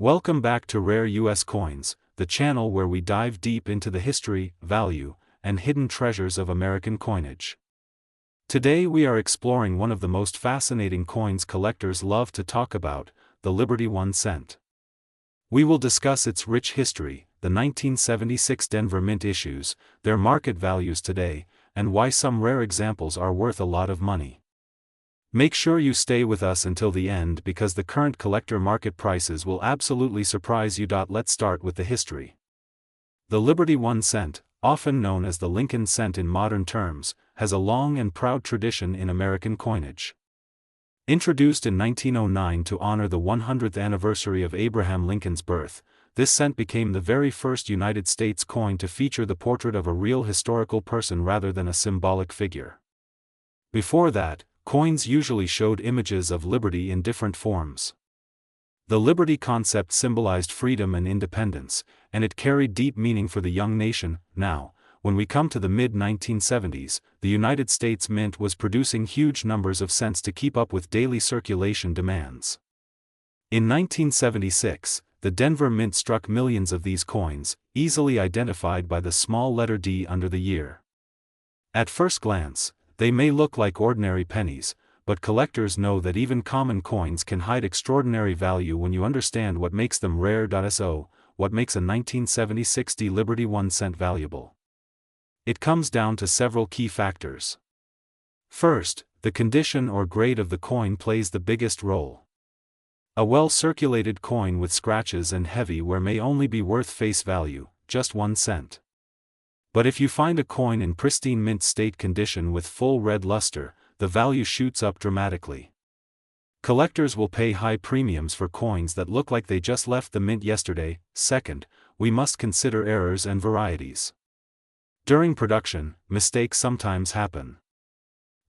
Welcome back to Rare US Coins, the channel where we dive deep into the history, value, and hidden treasures of American coinage. Today we are exploring one of the most fascinating coins collectors love to talk about, the Liberty 1 cent. We will discuss its rich history, the 1976 Denver Mint issues, their market values today, and why some rare examples are worth a lot of money. Make sure you stay with us until the end because the current collector market prices will absolutely surprise you. Let's start with the history. The Liberty 1 cent, often known as the Lincoln cent in modern terms, has a long and proud tradition in American coinage. Introduced in 1909 to honor the 100th anniversary of Abraham Lincoln's birth, this cent became the very first United States coin to feature the portrait of a real historical person rather than a symbolic figure. Before that, coins usually showed images of liberty in different forms. The liberty concept symbolized freedom and independence, and it carried deep meaning for the young nation. Now, when we come to the mid-1970s, the United States Mint was producing huge numbers of cents to keep up with daily circulation demands. In 1976, the Denver Mint struck millions of these coins, easily identified by the small letter D under the year. At first glance, they may look like ordinary pennies, but collectors know that even common coins can hide extraordinary value when you understand what makes them rare. So, what makes a 1976 D Liberty 1 cent valuable? It comes down to several key factors. First, the condition or grade of the coin plays the biggest role. A well-circulated coin with scratches and heavy wear may only be worth face value, just 1 cent. But if you find a coin in pristine mint state condition with full red luster, the value shoots up dramatically. Collectors will pay high premiums for coins that look like they just left the mint yesterday. Second, we must consider errors and varieties. During production, mistakes sometimes happen.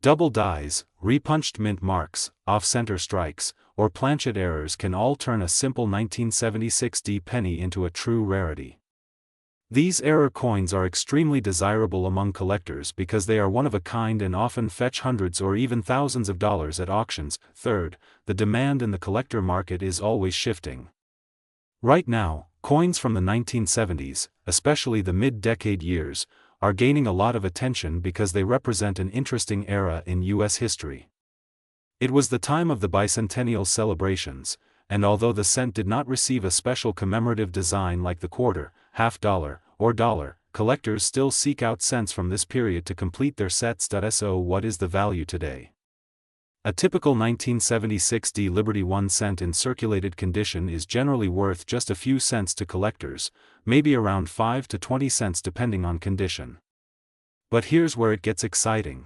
Double dies, repunched mint marks, off-center strikes, or planchet errors can all turn a simple 1976 D penny into a true rarity. These error coins are extremely desirable among collectors because they are one of a kind and often fetch hundreds or even thousands of dollars at auctions. Third, the demand in the collector market is always shifting. Right now, coins from the 1970s, especially the mid-decade years, are gaining a lot of attention because they represent an interesting era in U.S. history. It was the time of the bicentennial celebrations, and although the cent did not receive a special commemorative design like the quarter, half dollar, or dollar, collectors still seek out cents from this period to complete their sets. So what is the value today? A typical 1976 D Liberty 1 cent in circulated condition is generally worth just a few cents to collectors, maybe around 5 to 20 cents depending on condition. But here's where it gets exciting.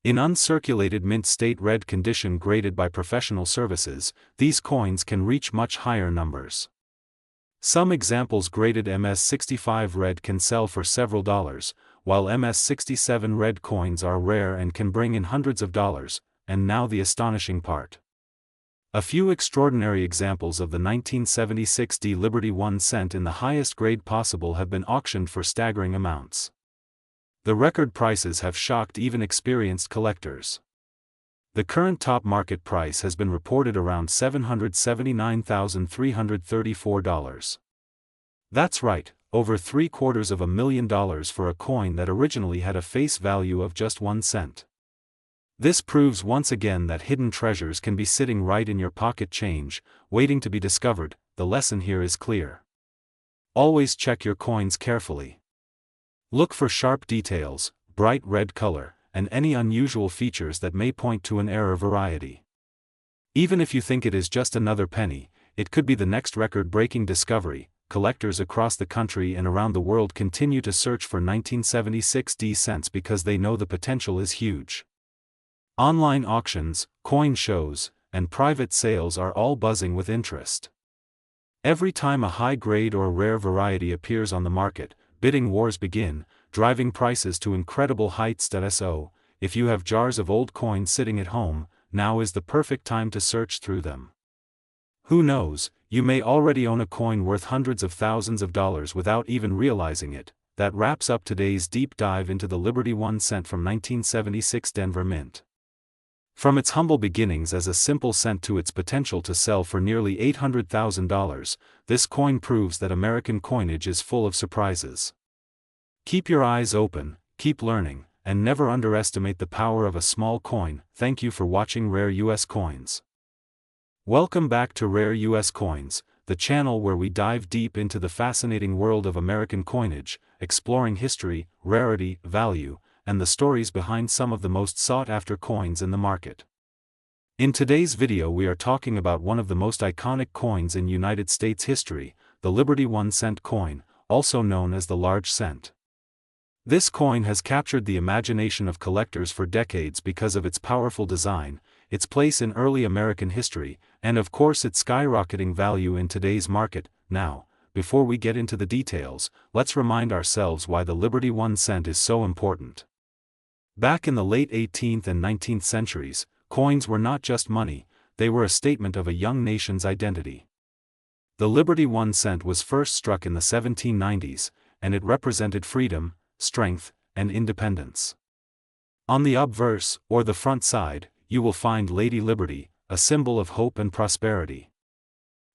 In uncirculated mint state red condition graded by professional services, these coins can reach much higher numbers. Some examples graded MS65 red can sell for several dollars, while MS67 red coins are rare and can bring in hundreds of dollars. And now the astonishing part. A few extraordinary examples of the 1976 D Liberty 1 cent in the highest grade possible have been auctioned for staggering amounts. The record prices have shocked even experienced collectors. The current top market price has been reported around $779,334. That's right, over $750,000 for a coin that originally had a face value of just 1 cent. This proves once again that hidden treasures can be sitting right in your pocket change, waiting to be discovered. The lesson here is clear. Always check your coins carefully. Look for sharp details, bright red color, and any unusual features that may point to an error variety. Even if you think it is just another penny, it could be the next record-breaking discovery. Collectors across the country and around the world continue to search for 1976 D cents because they know the potential is huge. Online auctions, coin shows, and private sales are all buzzing with interest. Every time a high-grade or rare variety appears on the market, bidding wars begin, driving prices to incredible heights. So, if you have jars of old coins sitting at home, now is the perfect time to search through them. Who knows, you may already own a coin worth hundreds of thousands of dollars without even realizing it. That wraps up today's deep dive into the Liberty 1 cent from 1976 Denver Mint. From its humble beginnings as a simple cent to its potential to sell for nearly $800,000, this coin proves that American coinage is full of surprises. Keep your eyes open, keep learning, and never underestimate the power of a small coin. Thank you for watching Rare US Coins. Welcome back to Rare US Coins, the channel where we dive deep into the fascinating world of American coinage, exploring history, rarity, value, and the stories behind some of the most sought-after coins in the market. In today's video we are talking about one of the most iconic coins in United States history, the Liberty 1-cent coin, also known as the large cent. This coin has captured the imagination of collectors for decades because of its powerful design, its place in early American history, and of course its skyrocketing value in today's market. Now, before we get into the details, let's remind ourselves why the Liberty 1 cent is so important. Back in the late 18th and 19th centuries, coins were not just money, they were a statement of a young nation's identity. The Liberty 1 cent was first struck in the 1790s, and it represented freedom, strength, and independence. On the obverse, or the front side, you will find Lady Liberty, a symbol of hope and prosperity.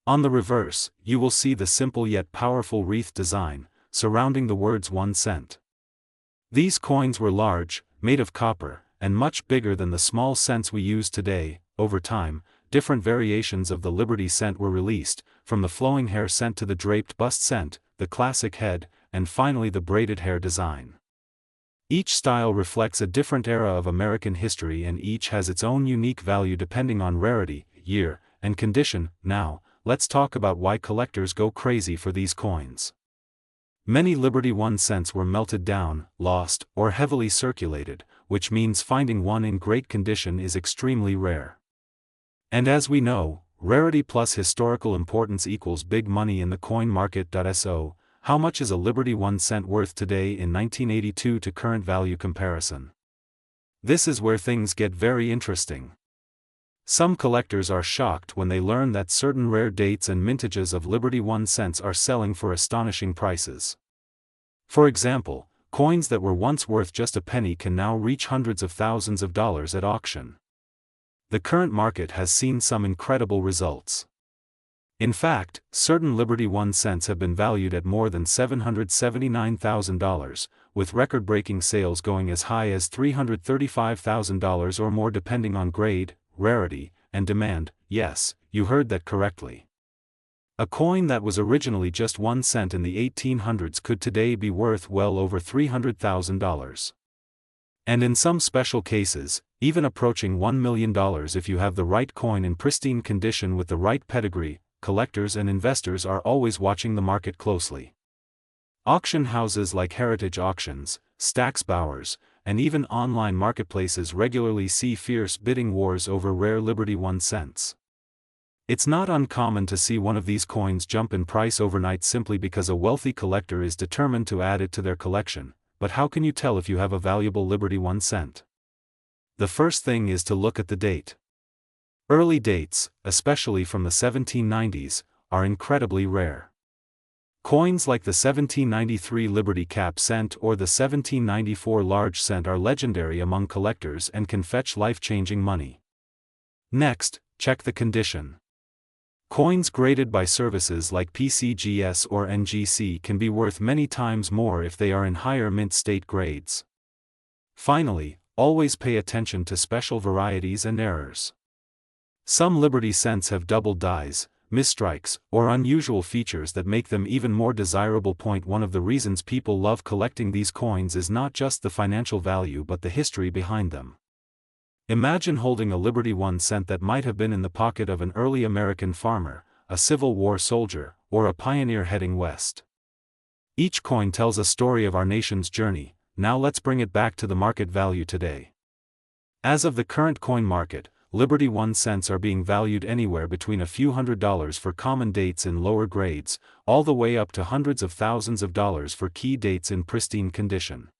On the reverse, you will see the simple yet powerful wreath design, surrounding the words 1 cent. These coins were large, made of copper, and much bigger than the small cents we use today. Over time, different variations of the Liberty cent were released, from the flowing hair cent to the draped bust cent, the classic head, and finally the braided hair design. Each style reflects a different era of American history and each has its own unique value depending on rarity, year, and condition. Now, let's talk about why collectors go crazy for these coins. Many Liberty 1 cents were melted down, lost, or heavily circulated, which means finding one in great condition is extremely rare. And as we know, rarity plus historical importance equals big money in the coin market. So, how much is a Liberty 1 cent worth today in 1982 to current value comparison? This is where things get very interesting. Some collectors are shocked when they learn that certain rare dates and mintages of Liberty 1 cents are selling for astonishing prices. For example, coins that were once worth just a penny can now reach hundreds of thousands of dollars at auction. The current market has seen some incredible results. In fact, certain Liberty 1 cents have been valued at more than $779,000, with record-breaking sales going as high as $335,000 or more depending on grade, rarity, and demand. Yes, you heard that correctly. A coin that was originally just 1 cent in the 1800s could today be worth well over $300,000. And in some special cases, even approaching $1 million if you have the right coin in pristine condition with the right pedigree. Collectors and investors are always watching the market closely. Auction houses like Heritage Auctions, Stack's Bowers, and even online marketplaces regularly see fierce bidding wars over rare Liberty 1 cents. It's not uncommon to see one of these coins jump in price overnight simply because a wealthy collector is determined to add it to their collection. But how can you tell if you have a valuable Liberty 1 cent? The first thing is to look at the date. Early dates, especially from the 1790s, are incredibly rare. Coins like the 1793 Liberty Cap cent or the 1794 large cent are legendary among collectors and can fetch life-changing money. Next, check the condition. Coins graded by services like PCGS or NGC can be worth many times more if they are in higher mint state grades. Finally, always pay attention to special varieties and errors. Some Liberty cents have doubled dies, misstrikes, or unusual features that make them even more desirable. One of the reasons people love collecting these coins is not just the financial value but the history behind them. Imagine holding a Liberty 1 cent that might have been in the pocket of an early American farmer, a Civil War soldier, or a pioneer heading west. Each coin tells a story of our nation's journey. Now let's bring it back to the market value today. As of the current coin market, Liberty 1 cents are being valued anywhere between a few $100s for common dates in lower grades, all the way up to hundreds of thousands of dollars for key dates in pristine condition.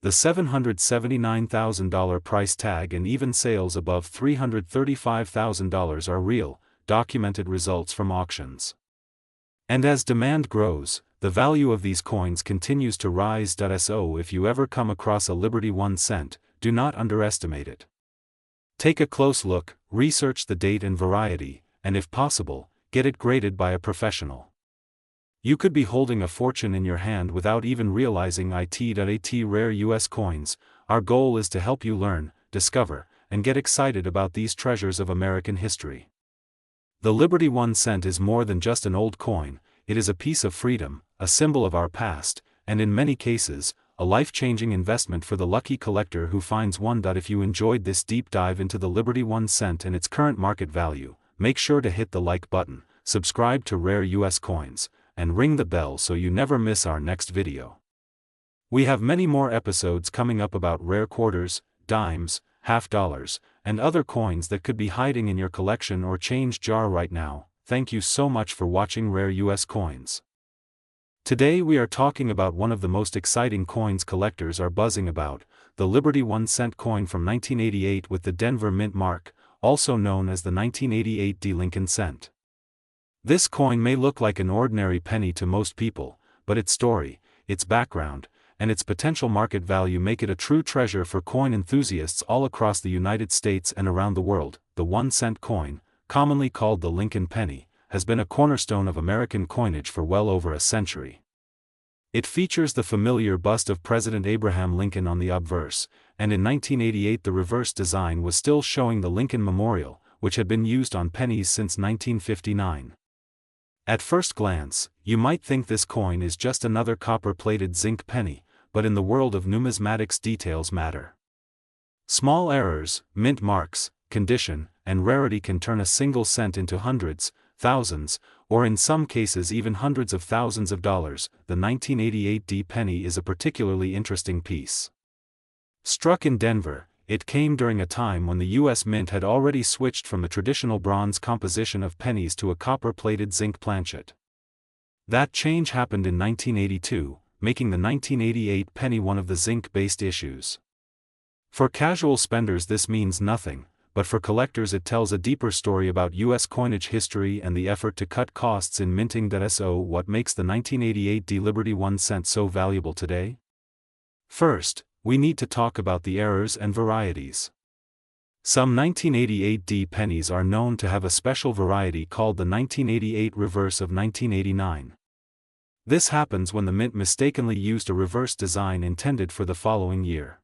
The $779,000 price tag and even sales above $335,000 are real, documented results from auctions. And as demand grows, the value of these coins continues to rise. So if you ever come across a Liberty 1 cent, do not underestimate it. Take a close look, research the date and variety, and if possible, get it graded by a professional. You could be holding a fortune in your hand without even realizing it. Rare US coins. Our goal is to help you learn, discover, and get excited about these treasures of American history. The Liberty 1 cent is more than just an old coin, it is a piece of freedom, a symbol of our past, and in many cases, a life-changing investment for the lucky collector who finds one. If you enjoyed this deep dive into the Liberty 1 cent and its current market value, make sure to hit the like button, subscribe to Rare US Coins, and ring the bell so you never miss our next video. We have many more episodes coming up about rare quarters, dimes, half dollars, and other coins that could be hiding in your collection or change jar right now. Thank you so much for watching Rare US Coins. Today we are talking about one of the most exciting coins collectors are buzzing about, the Liberty 1 cent coin from 1988 with the Denver Mint mark, also known as the 1988 D Lincoln cent. This coin may look like an ordinary penny to most people, but its story, its background, and its potential market value make it a true treasure for coin enthusiasts all across the United States and around the world. The 1 cent coin, commonly called the Lincoln penny, has been a cornerstone of American coinage for well over a century. It features the familiar bust of President Abraham Lincoln on the obverse, and in 1988 the reverse design was still showing the Lincoln Memorial, which had been used on pennies since 1959. At first glance, you might think this coin is just another copper-plated zinc penny, but in the world of numismatics details matter. Small errors, mint marks, condition, and rarity can turn a single cent into hundreds, thousands, or in some cases even hundreds of thousands of dollars. The 1988 D penny is a particularly interesting piece. Struck in Denver, it came during a time when the U.S. Mint had already switched from the traditional bronze composition of pennies to a copper-plated zinc planchet. That change happened in 1982, making the 1988 penny one of the zinc-based issues. For casual spenders this means nothing, but for collectors it tells a deeper story about U.S. coinage history and the effort to cut costs in minting. So what makes the 1988 D Liberty 1 cent so valuable today? First, we need to talk about the errors and varieties. Some 1988 D pennies are known to have a special variety called the 1988 reverse of 1989. This happens when the mint mistakenly used a reverse design intended for the following year.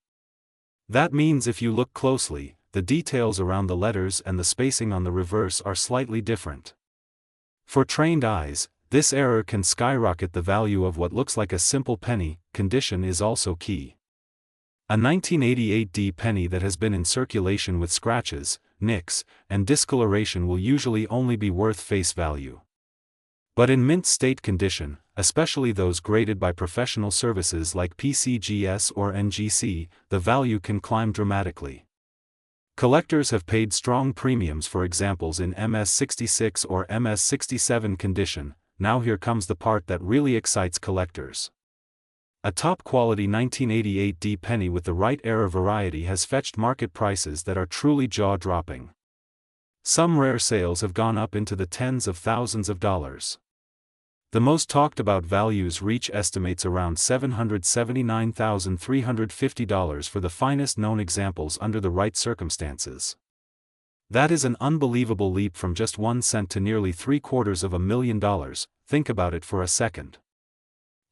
That means if you look closely, the details around the letters and the spacing on the reverse are slightly different. For trained eyes, this error can skyrocket the value of what looks like a simple penny. Condition is also key. A 1988 D penny that has been in circulation with scratches, nicks, and discoloration will usually only be worth face value. But in mint state condition, especially those graded by professional services like PCGS or NGC, the value can climb dramatically. Collectors have paid strong premiums for examples in MS66 or MS67 condition. Now here comes the part that really excites collectors. A top-quality 1988 D penny with the right error variety has fetched market prices that are truly jaw-dropping. Some rare sales have gone up into the tens of thousands of dollars. The most talked about values reach estimates around $779,350 for the finest known examples under the right circumstances. That is an unbelievable leap from just 1 cent to nearly $750,000. Think about it for a second.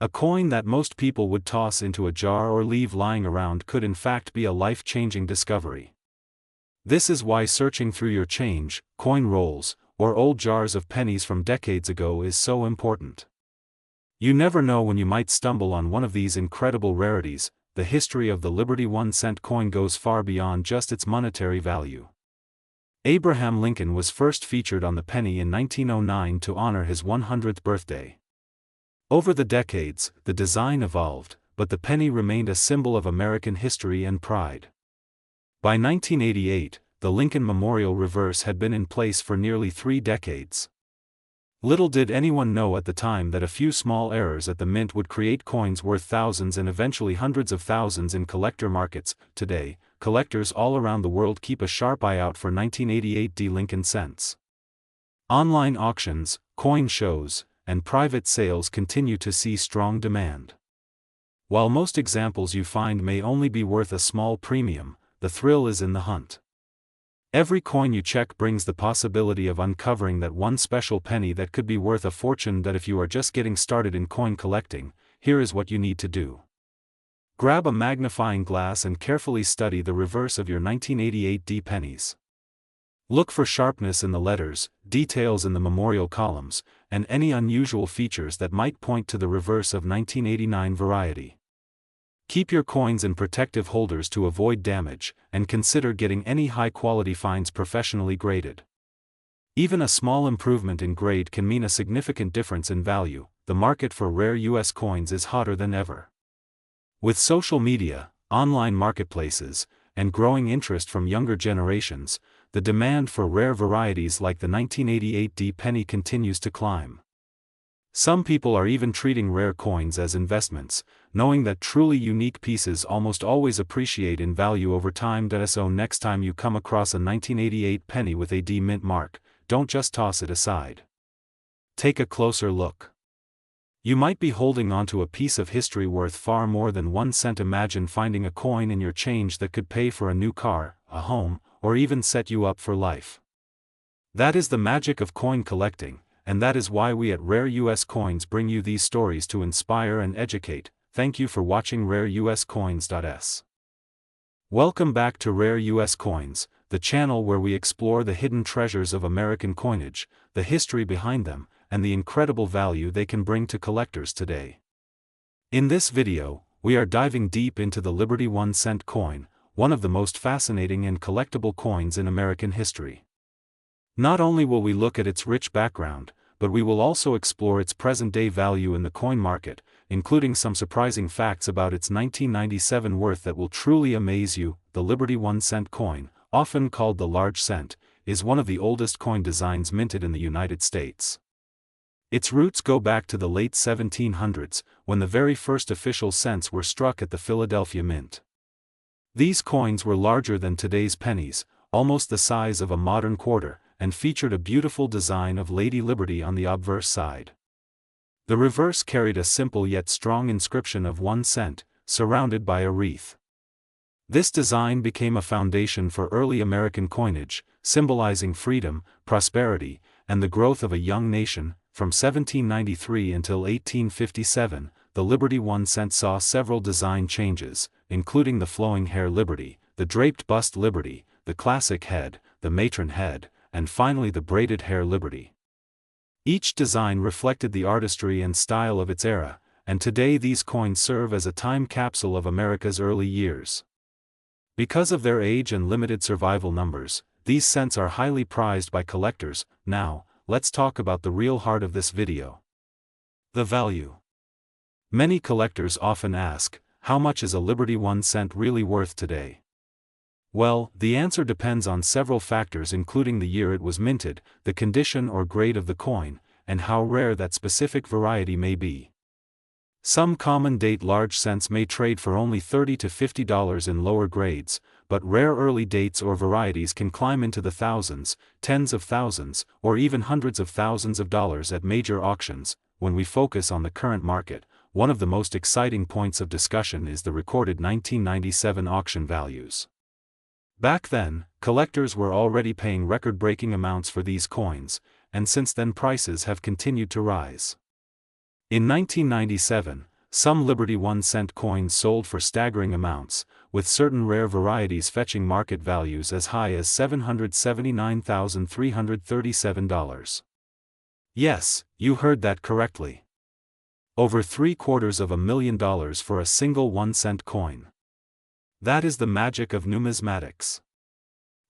A coin that most people would toss into a jar or leave lying around could in fact be a life-changing discovery. This is why searching through your change, coin rolls, or old jars of pennies from decades ago is so important. You never know when you might stumble on one of these incredible rarities. The history of the Liberty 1 cent coin goes far beyond just its monetary value. Abraham Lincoln was first featured on the penny in 1909 to honor his 100th birthday. Over the decades, the design evolved, but the penny remained a symbol of American history and pride. By 1988, the Lincoln Memorial reverse had been in place for nearly 3 decades. Little did anyone know at the time that a few small errors at the mint would create coins worth thousands and eventually hundreds of thousands in collector markets. Today, collectors all around the world keep a sharp eye out for 1988 D Lincoln cents. Online auctions, coin shows, and private sales continue to see strong demand. While most examples you find may only be worth a small premium, the thrill is in the hunt. Every coin you check brings the possibility of uncovering that one special penny that could be worth a fortune. That if you are just getting started in coin collecting, here is what you need to do. Grab a magnifying glass and carefully study the reverse of your 1988 D pennies. Look for sharpness in the letters, details in the memorial columns, and any unusual features that might point to the reverse of 1989 variety. Keep your coins in protective holders to avoid damage, and consider getting any high-quality finds professionally graded. Even a small improvement in grade can mean a significant difference in value. The market for rare U.S. coins is hotter than ever. With social media, online marketplaces, and growing interest from younger generations, the demand for rare varieties like the 1988 D penny continues to climb. Some people are even treating rare coins as investments, knowing that truly unique pieces almost always appreciate in value over time. So next time you come across a 1988 penny with a D mint mark, don't just toss it aside. Take a closer look. You might be holding onto a piece of history worth far more than 1 cent. Imagine finding a coin in your change that could pay for a new car, a home, or even set you up for life. That is the magic of coin collecting, and that is why we at Rare US Coins bring you these stories to inspire and educate. Thank you for watching RareUSCoins.s. Welcome back to Rare US Coins, the channel where we explore the hidden treasures of American coinage, the history behind them, and the incredible value they can bring to collectors today. In this video, we are diving deep into the Liberty 1 cent coin, one of the most fascinating and collectible coins in American history. Not only will we look at its rich background, but we will also explore its present-day value in the coin market, including some surprising facts about its 1997 worth that will truly amaze you. The Liberty 1 cent coin, often called the large cent, is one of the oldest coin designs minted in the United States. Its roots go back to the late 1700s, when the very first official cents were struck at the Philadelphia Mint. These coins were larger than today's pennies, almost the size of a modern quarter, and featured a beautiful design of Lady Liberty on the obverse side. The reverse carried a simple yet strong inscription of 1 cent, surrounded by a wreath. This design became a foundation for early American coinage, symbolizing freedom, prosperity, and the growth of a young nation. From 1793 until 1857, the Liberty 1 cent saw several design changes, including the flowing hair Liberty, the draped bust Liberty, the classic head, the matron head, and finally the braided hair Liberty. Each design reflected the artistry and style of its era, and today these coins serve as a time capsule of America's early years. Because of their age and limited survival numbers, these cents are highly prized by collectors. Now, let's talk about the real heart of this video. The value. Many collectors often ask, how much is a Liberty 1 cent really worth today? Well, the answer depends on several factors, including the year it was minted, the condition or grade of the coin, and how rare that specific variety may be. Some common date large cents may trade for only $30 to $50 in lower grades, but rare early dates or varieties can climb into the thousands, tens of thousands, or even hundreds of thousands of dollars at major auctions. When we focus on the current market, one of the most exciting points of discussion is the recorded 1997 auction values. Back then, collectors were already paying record-breaking amounts for these coins, and since then prices have continued to rise. In 1997, some Liberty 1 cent coins sold for staggering amounts, with certain rare varieties fetching market values as high as $779,337. Yes, you heard that correctly. Over $750,000 for a single 1 cent coin. That is the magic of numismatics.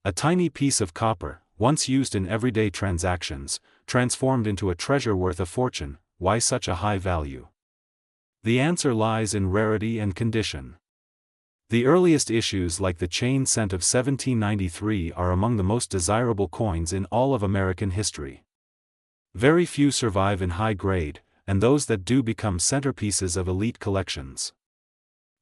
A tiny piece of copper, once used in everyday transactions, transformed into a treasure worth a fortune. Why such a high value? The answer lies in rarity and condition. The earliest issues like the chain cent of 1793 are among the most desirable coins in all of American history. Very few survive in high grade, and those that do become centerpieces of elite collections.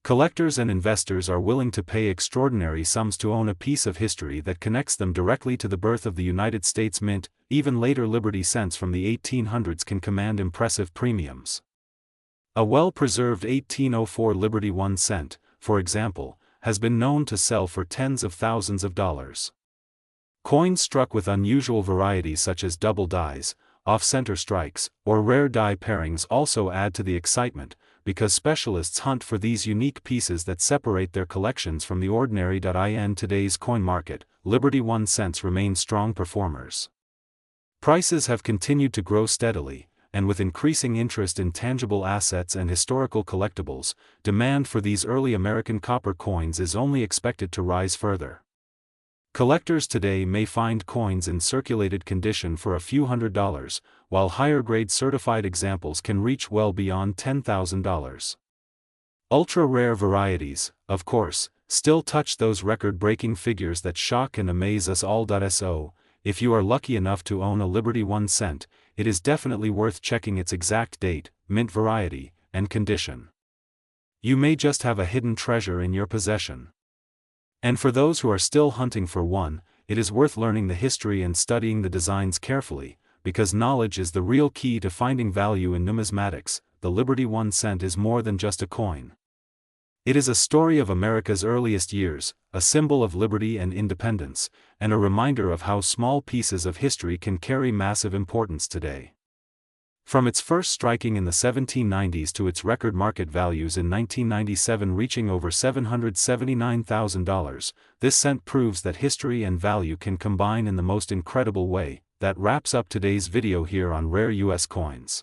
Collectors and investors are willing to pay extraordinary sums to own a piece of history that connects them directly to the birth of the United States Mint. Even later Liberty cents from the 1800s can command impressive premiums. A well-preserved 1804 Liberty 1 cent, for example, has been known to sell for tens of thousands of dollars. Coins struck with unusual varieties such as double dies, off-center strikes, or rare die pairings also add to the excitement, because specialists hunt for these unique pieces that separate their collections from the ordinary. In today's coin market, Liberty 1 cents remain strong performers. Prices have continued to grow steadily, and with increasing interest in tangible assets and historical collectibles, demand for these early American copper coins is only expected to rise further. Collectors today may find coins in circulated condition for a few $100s, while higher-grade certified examples can reach well beyond $10,000. Ultra-rare varieties, of course, still touch those record-breaking figures that shock and amaze us all. So, if you are lucky enough to own a Liberty 1 cent, it is definitely worth checking its exact date, mint variety, and condition. You may just have a hidden treasure in your possession. And for those who are still hunting for one, it is worth learning the history and studying the designs carefully, because knowledge is the real key to finding value in numismatics. The Liberty 1 cent is more than just a coin. It is a story of America's earliest years, a symbol of liberty and independence, and a reminder of how small pieces of history can carry massive importance today. From its first striking in the 1790s to its record market values in 1997 reaching over $779,000, this cent proves that history and value can combine in the most incredible way. That wraps up today's video here on Rare US Coins.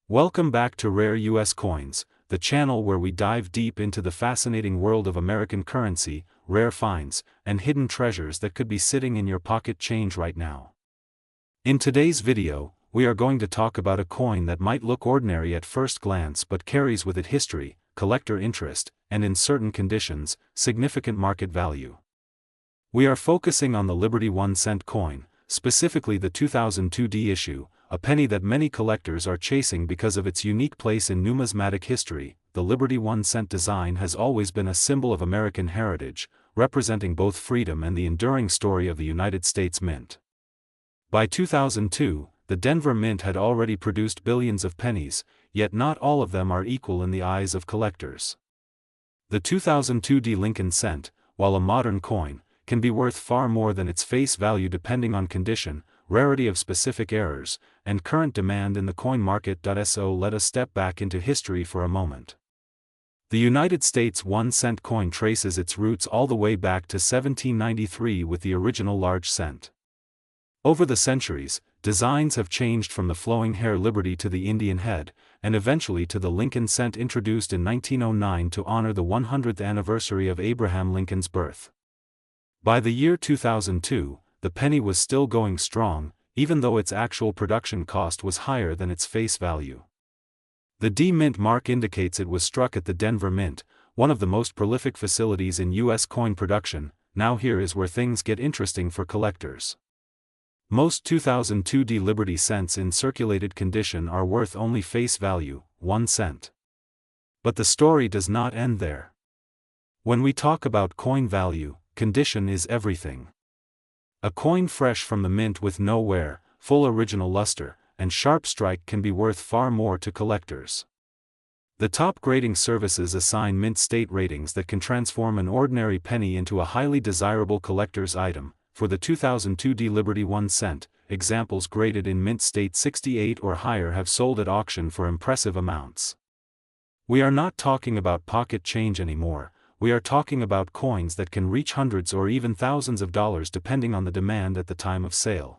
Welcome back to Rare US Coins, the channel where we dive deep into the fascinating world of American currency, rare finds, and hidden treasures that could be sitting in your pocket change right now. In today's video, we are going to talk about a coin that might look ordinary at first glance but carries with it history, collector interest, and in certain conditions, significant market value. We are focusing on the Liberty 1 cent coin, specifically the 2002 issue, a penny that many collectors are chasing because of its unique place in numismatic history. The Liberty 1 cent design has always been a symbol of American heritage, representing both freedom and the enduring story of the United States Mint. By 2002, the Denver Mint had already produced billions of pennies, yet not all of them are equal in the eyes of collectors. The 2002 Lincoln cent, while a modern coin, can be worth far more than its face value depending on condition, rarity of specific errors, and current demand in the coin market. So let us step back into history for a moment. The United States 1 cent coin traces its roots all the way back to 1793 with the original large cent. Over the centuries, designs have changed from the flowing hair Liberty to the Indian head, and eventually to the Lincoln cent introduced in 1909 to honor the 100th anniversary of Abraham Lincoln's birth. By the year 2002, the penny was still going strong, even though its actual production cost was higher than its face value. The D Mint mark indicates it was struck at the Denver Mint, one of the most prolific facilities in U.S. coin production. Now here is where things get interesting for collectors. Most 2002 D Liberty cents in circulated condition are worth only face value, 1 cent. But the story does not end there. When we talk about coin value, condition is everything. A coin fresh from the mint with no wear, full original luster, and sharp strike can be worth far more to collectors. The top grading services assign mint state ratings that can transform an ordinary penny into a highly desirable collector's item. For the 2002 D Liberty 1 cent, examples graded in mint state 68 or higher have sold at auction for impressive amounts. We are not talking about pocket change anymore, we are talking about coins that can reach hundreds or even thousands of dollars depending on the demand at the time of sale.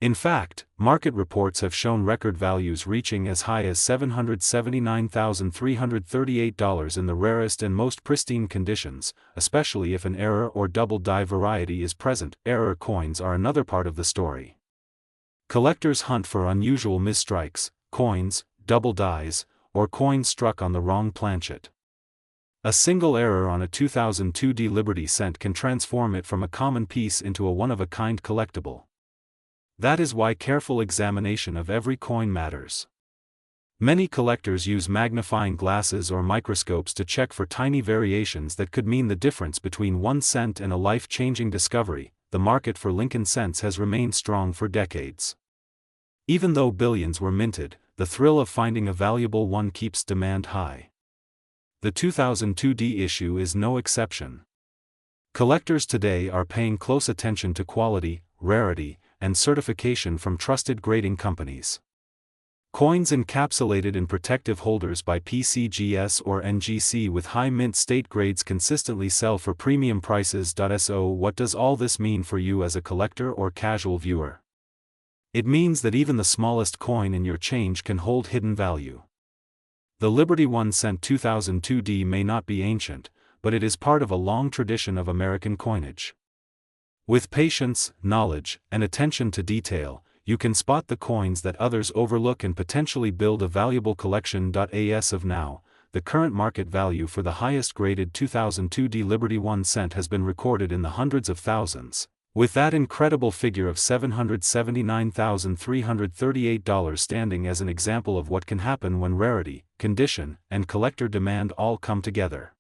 In fact, market reports have shown record values reaching as high as $779,338 in the rarest and most pristine conditions, especially if an error or double die variety is present. Error coins are another part of the story. Collectors hunt for unusual misstrikes, coins, double dies, or coins struck on the wrong planchet. A single error on a 2002 D Liberty cent can transform it from a common piece into a one-of-a-kind collectible. That is why careful examination of every coin matters. Many collectors use magnifying glasses or microscopes to check for tiny variations that could mean the difference between 1 cent and a life-changing discovery. The market for Lincoln cents has remained strong for decades. Even though billions were minted, the thrill of finding a valuable one keeps demand high. The 2002 D issue is no exception. Collectors today are paying close attention to quality, rarity, and certification from trusted grading companies. Coins encapsulated in protective holders by PCGS or NGC with high mint state grades consistently sell for premium prices. So what does all this mean for you as a collector or casual viewer? It means that even the smallest coin in your change can hold hidden value. The Liberty 1 cent 2002D may not be ancient, but it is part of a long tradition of American coinage. With patience, knowledge, and attention to detail, you can spot the coins that others overlook and potentially build a valuable collection. As of now, the current market value for the highest graded 2002D Liberty 1 cent has been recorded in the hundreds of thousands, with that incredible figure of $779,338 standing as an example of what can happen when rarity, condition, and collector demand all come together.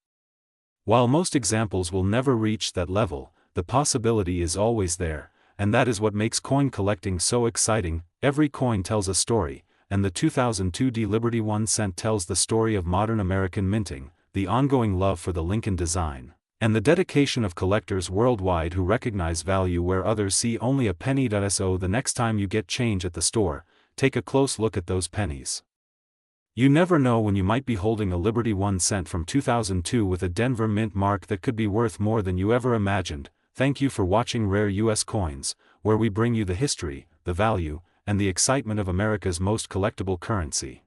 While most examples will never reach that level, the possibility is always there, and that is what makes coin collecting so exciting. Every coin tells a story, and the 2002D Liberty 1 cent tells the story of modern American minting, the ongoing love for the Lincoln design, and the dedication of collectors worldwide who recognize value where others see only a penny. So the next time you get change at the store, take a close look at those pennies. You never know when you might be holding a Liberty 1 cent from 2002 with a Denver Mint mark that could be worth more than you ever imagined. Thank you for watching Rare US Coins, where we bring you the history, the value, and the excitement of America's most collectible currency.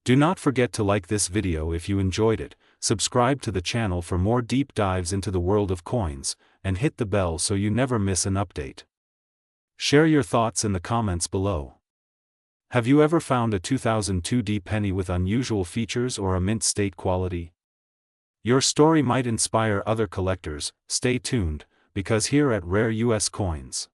Do not forget to like this video if you enjoyed it, subscribe to the channel for more deep dives into the world of coins, and hit the bell so you never miss an update. Share your thoughts in the comments below. Have you ever found a 2002D penny with unusual features or a mint state quality? Your story might inspire other collectors. Stay tuned, because here at Rare US Coins,